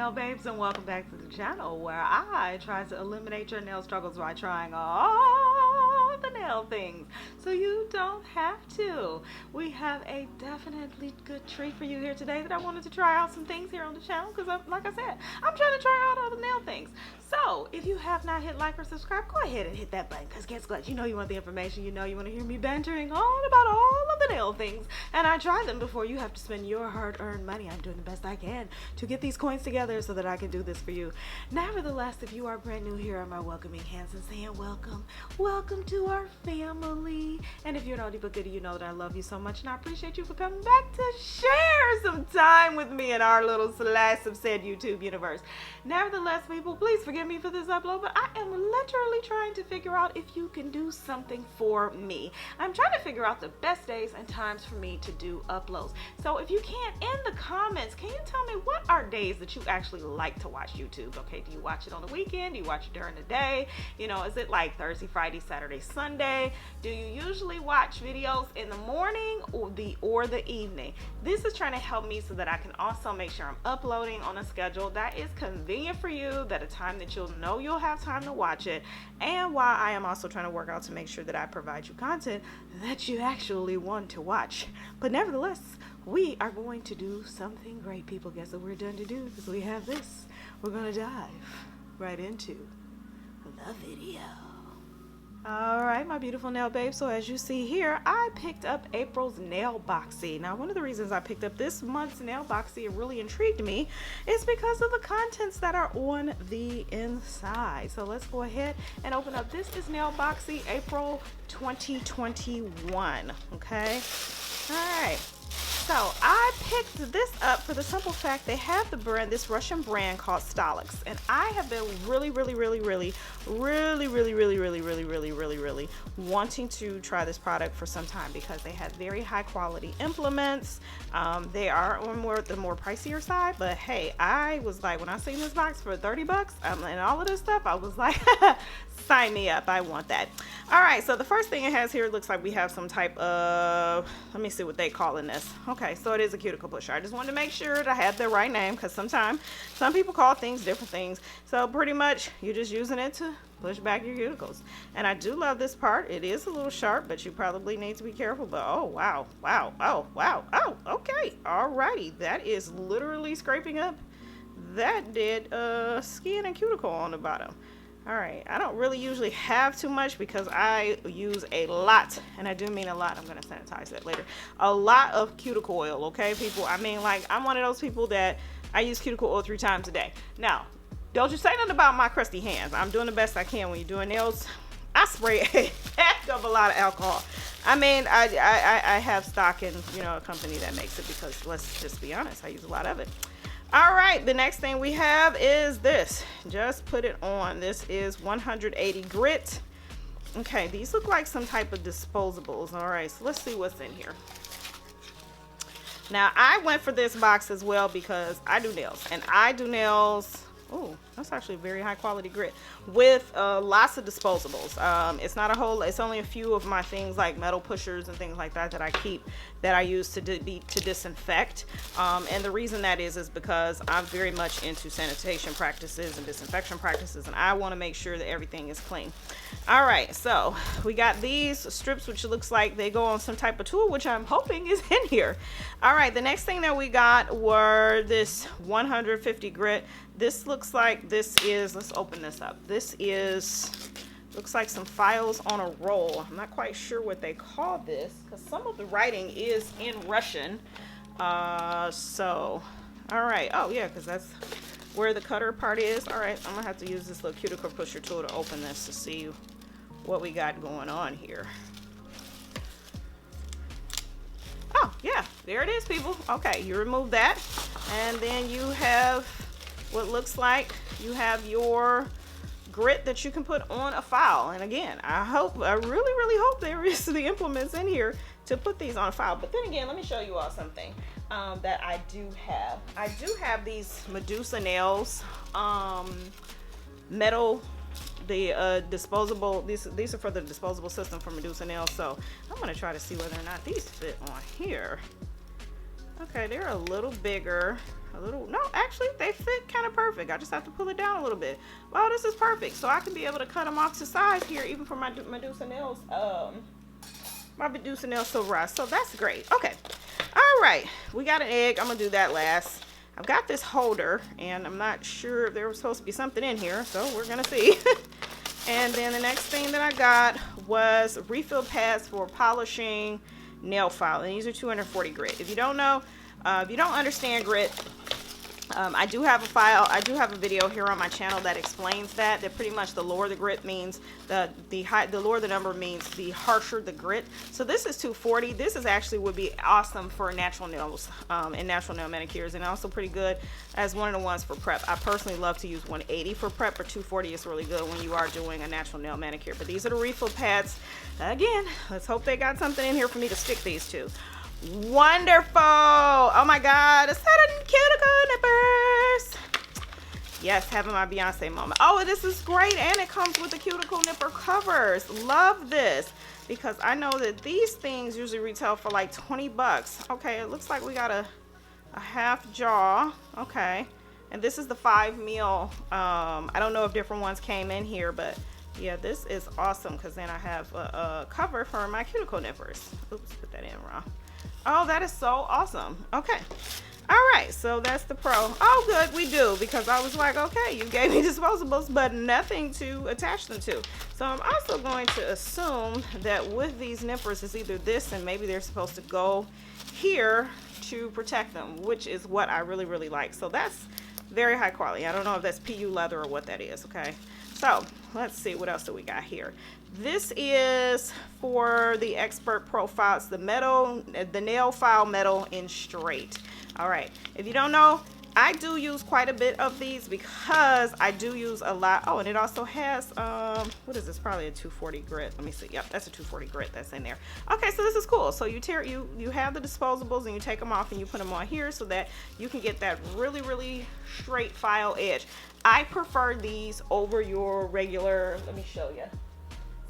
nail babes, and welcome back to the channel where I try to eliminate your nail struggles by trying all the nail things so you don't have to. We have a definitely good treat for you here today that I wanted to try out some things here on the channel because like I said, I'm trying to try out all the nail things. So if you have not hit like or subscribe, go ahead and hit that button because guess what? You know you want the information. You know you want to hear me bantering on about all of the nail things, and I try them before you have to spend your hard-earned money. I'm doing the best I can to get these coins together so that I can do this for you. Nevertheless, if you are brand new here, I'm our welcoming hands and saying welcome to our family. And if you're an oldie but goodie, you know that I love you so much and I appreciate you for coming back to share some time with me in our little slice of said YouTube universe. Nevertheless, people, please forgive me for this upload, but I am literally trying to figure out if you can do something for me. I'm trying to figure out the best days and times for me to do uploads. So if you can, in the comments, can you tell me what are days that you actually like to watch YouTube? Okay, do you watch it on the weekend? Do you watch it during the day? You know, is it like Thursday, Friday, Saturday, Sunday? Do you usually watch videos in the morning or the evening? This is trying to help me so that I can also make sure I'm uploading on a schedule that is convenient for you, that a time that you'll know you'll have time to watch it, and while I am also trying to work out to make sure that I provide you content that you actually want to watch. But nevertheless, we are going to do something great, people. Guess what we're done to do? Because we have this. We're going to dive right into the video. All right, my beautiful nail babes. So as you see here, I picked up April's NailBoxy. Now, one of the reasons I picked up this month's NailBoxy, it really intrigued me, is because of the contents that are on the inside. So let's go ahead and open up. This is NailBoxy April 2021. Okay. All right. So I picked this up for the simple fact they have the brand, this Russian brand called NailStruggles, and I have been really wanting to try this product for some time because they have very high quality implements. They are on the more pricier side, but hey, I was like, when I seen this box for 30 bucks and all of this stuff, I was like, sign me up, I want that. All right, so the first thing it has here, looks like we have some type of, let me see what they call in this. Okay, so it is a cuticle pusher. I just wanted to make sure that I had the right name because sometimes some people call things different things. So pretty much you're just using it to push back your cuticles. And I do love this part. It is a little sharp, but you probably need to be careful. But oh wow, oh, okay, alrighty. That is literally scraping up that dead skin and cuticle on the bottom. All right, I don't really usually have too much because I use a lot, and I do mean a lot. I'm gonna sanitize that later. A lot of cuticle oil, okay, people? I mean, like, I'm one of those people that I use cuticle oil 3 times a day. Now, don't you say nothing about my crusty hands. I'm doing the best I can when you're doing nails. I spray a heck of a lot of alcohol. I mean, I have stock in, you know, a company that makes it because let's just be honest, I use a lot of it. All right, the next thing we have is this. Just put it on. This is 180 grit. Okay, these look like some type of disposables. All right, so let's see what's in here. Now, I went for this box as well because I do nails, and I do nails. Oh, that's actually very high quality grit with lots of disposables. It's not a whole, it's only a few of my things like metal pushers and things like that that I keep, that I use to disinfect. And the reason that is because I'm very much into sanitation practices and disinfection practices, and I want to make sure that everything is clean. All right, so we got these strips, which looks like they go on some type of tool, which I'm hoping is in here. All right, the next thing that we got were this 150 grit. This looks like this is, let's open this up. This is, looks like some files on a roll. I'm not quite sure what they call this because some of the writing is in Russian. So, all right. Oh yeah, because that's where the cutter part is. All right, I'm gonna have to use this little cuticle pusher tool to open this to see what we got going on here. Oh yeah, there it is, people. Okay, you remove that, and then you have what looks like you have your grit that you can put on a file. And again, I really hope there is the implements in here to put these on a file. But then again, let me show you all something that I do have. I do have these Medusa nails, metal, the disposable, these are for the disposable system for Medusa nails. So I'm gonna try to see whether or not these fit on here. Okay, they're a little bigger. No, actually they fit kind of perfect. I just have to pull it down a little bit. Wow, this is perfect. So I can be able to cut them off to size here, even for my Medusa nails, my Medusa nail silverized. So that's great. Okay, all right, we got an egg. I'm gonna do that last. I've got this holder, and I'm not sure if there was supposed to be something in here, so we're gonna see. And then the next thing that I got was refill pads for polishing nail file, and these are 240 grit. If you don't know, if you don't understand grit, I do have a video here on my channel that explains that pretty much the lower the grit means the lower the number means the harsher the grit. So this is 240. This is actually would be awesome for natural nails and natural nail manicures, and also pretty good as one of the ones for prep. I personally love to use 180 for prep, but 240 is really good when you are doing a natural nail manicure. But these are the refill pads. Again, let's hope they got something in here for me to stick these to. Wonderful. Oh my god, a set of cuticle nippers. Yes, having my Beyonce moment. Oh, this is great, and it comes with the cuticle nipper covers. Love this, because I know that these things usually retail for like 20 bucks. Okay, it looks like we got a half jaw. Okay, and this is the 5 mil. I don't know if different ones came in here, but yeah, this is awesome, because then I have a cover for my cuticle nippers. Oops, put that in wrong. Oh, that is so awesome. Okay. All right. So that's the pro. Oh, good. We do, because I was like, okay, you gave me disposables, but nothing to attach them to. So I'm also going to assume that with these nippers, it's either this, and maybe they're supposed to go here to protect them, which is what I really, really like. So that's very high quality. I don't know if that's PU leather or what that is. Okay. So let's see, what else do we got here? This is for the Expert Profile. It's the nail file metal in straight. All right, if you don't know, I do use quite a bit of these, because I do use a lot. Oh, and it also has what is this? Probably a 240 grit. Let me see. Yep, that's a 240 grit that's in there. Okay, so this is cool. So you have the disposables, and you take them off and you put them on here so that you can get that really, really straight file edge. I prefer these over your regular, let me show you.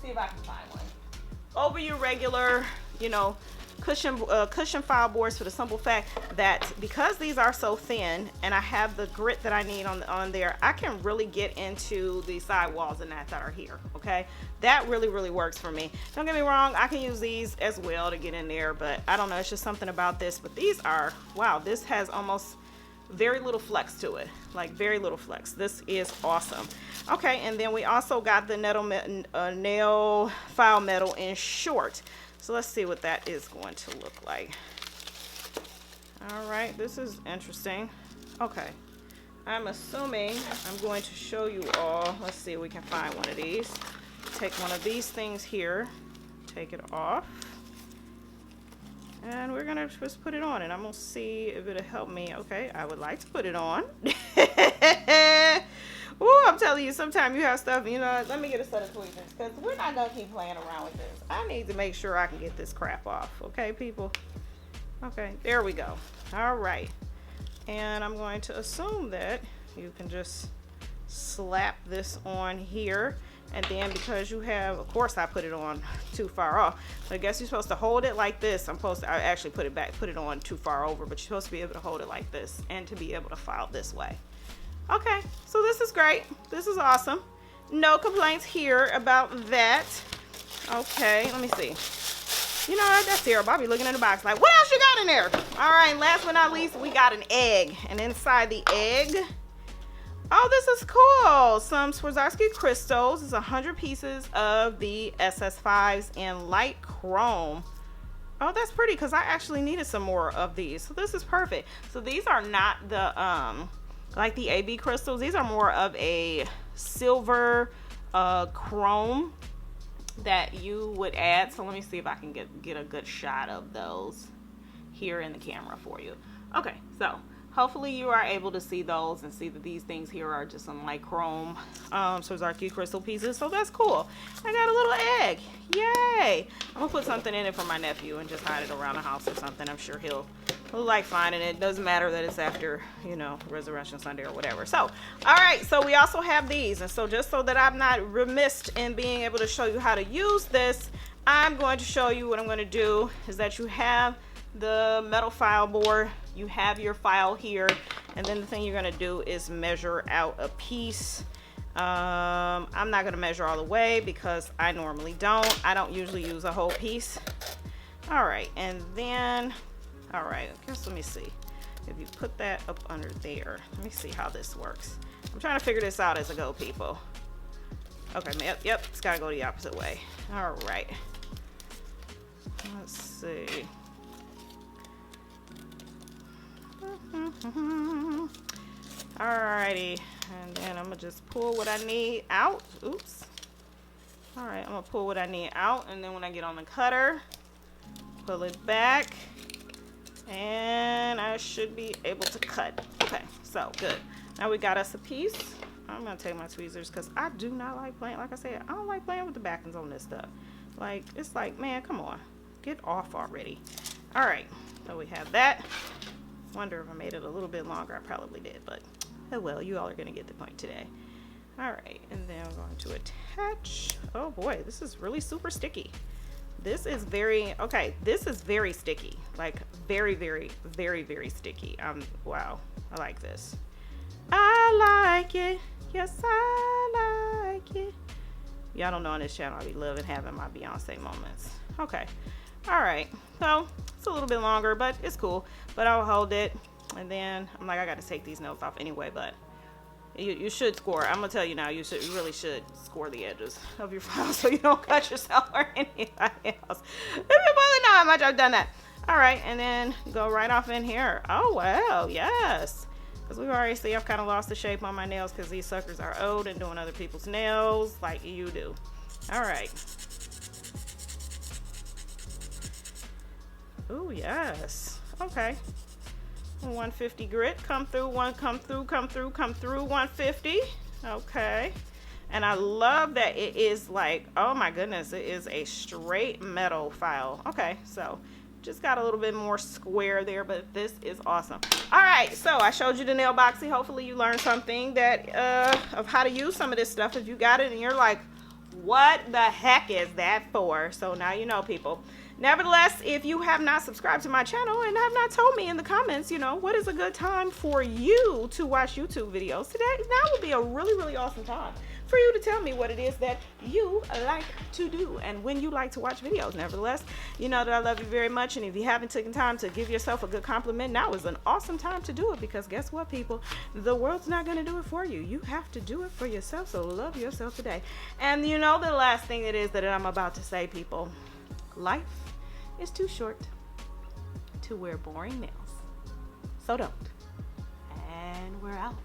See if I can find one. Over your regular, you know, cushion file boards, for the simple fact that because these are so thin and I have the grit that I need on there, I can really get into the sidewalls and that are here. Okay, that really, really works for me. Don't get me wrong, I can use these as well to get in there, but I don't know, it's just something about this. But these are, wow, this has almost very little flex to it, like very little flex. This is awesome. Okay, and then we also got the nail file metal in short. So let's see what that is going to look like. All right, this is interesting. Okay, I'm assuming I'm going to show you all. Let's see if we can find one of these. Take one of these things here, take it off, and we're gonna just put it on, and I'm gonna see if it'll help me. Okay, I would like to put it on. Ooh, I'm telling you, sometimes you have stuff, you know, let me get a set of tweezers, because we're not gonna keep playing around with this. I need to make sure I can get this crap off. Okay, people? Okay, there we go. All right, and I'm going to assume that you can just slap this on here. And then because you have, of course I put it on too far off. So I guess you're supposed to hold it like this. I actually put it on too far over, but you're supposed to be able to hold it like this and to be able to file this way. Okay, so this is great. This is awesome. No complaints here about that. Okay, let me see. You know what, that's terrible. I'll be looking in the box like, what else you got in there? All right, last but not least, we got an egg. And inside the egg, oh, this is cool. Some Swarovski crystals. It's 100 pieces of the SS5s in light chrome. Oh, that's pretty, because I actually needed some more of these. So this is perfect. So these are not the like the AB crystals. These are more of a silver chrome that you would add. So let me see if I can get a good shot of those here in the camera for you. Okay, so hopefully you are able to see those and see that these things here are just some light chrome Swarovski crystal pieces. So that's cool. I got a little egg. Yay! I'm gonna put something in it for my nephew and just hide it around the house or something. I'm sure he'll like finding it. Doesn't matter that it's after, you know, Resurrection Sunday or whatever. So, all right, so we also have these. And so just so that I'm not remiss in being able to show you how to use this, I'm going to show you what I'm going to do is that you have the metal file board. You have your file here, and then the thing you're gonna do is measure out a piece. I'm not gonna measure all the way because I normally don't. I don't usually use a whole piece. All right, and then, all right, I guess let me see. If you put that up under there, let me see how this works. I'm trying to figure this out as I go, people. Okay, yep, it's gotta go the opposite way. All right. Let's see. Alrighty, and then I'm gonna just pull what I need out. Oops. All right, I'm gonna pull what I need out, and then when I get on the cutter, pull it back, and I should be able to cut. Okay, so good. Now we got us a piece. I'm gonna take my tweezers because I do not like playing. Like I said, I don't like playing with the backings on this stuff. Like, it's like, man, come on, get off already. All right, so we have that. Wonder if I made it a little bit longer. I probably did, but oh well, you all are gonna get the point today. All right, and then I'm going to attach. Oh boy, this is really super sticky. This is very, okay, this is very sticky. Like very, very, very, very sticky. Wow, I like this. I like it. Yes, I like it. Y'all don't know on this channel I be loving having my Beyonce moments. Okay. All right. So it's a little bit longer, but it's cool. But I'll hold it. And then I'm like, I got to take these nails off anyway, but you should score. I'm going to tell you now, you really should score the edges of your file so you don't cut yourself or anybody else. If you really know how much I've done that. All right. And then go right off in here. Oh, wow. Yes. Because we've already seen I've kind of lost the shape on my nails because these suckers are old and doing other people's nails like you do. All right. Oh, yes. Okay. 150 grit. Come through, come through 150. Okay. And I love that it is like, oh my goodness, it is a straight metal file. Okay, so just got a little bit more square there, but this is awesome. All right, so I showed you the NailBoxy. Hopefully you learned something that of how to use some of this stuff. If you got it and you're like, what the heck is that for? So now you know, people. Nevertheless, if you have not subscribed to my channel and have not told me in the comments, you know, what is a good time for you to watch YouTube videos today, that would be a really, really awesome time for you to tell me what it is that you like to do and when you like to watch videos. Nevertheless, you know that I love you very much, and if you haven't taken time to give yourself a good compliment, now is an awesome time to do it, because guess what, people? The world's not going to do it for you. You have to do it for yourself, so love yourself today. And you know the last thing it is that I'm about to say, people, life is too short to wear boring nails, so don't. And we're out.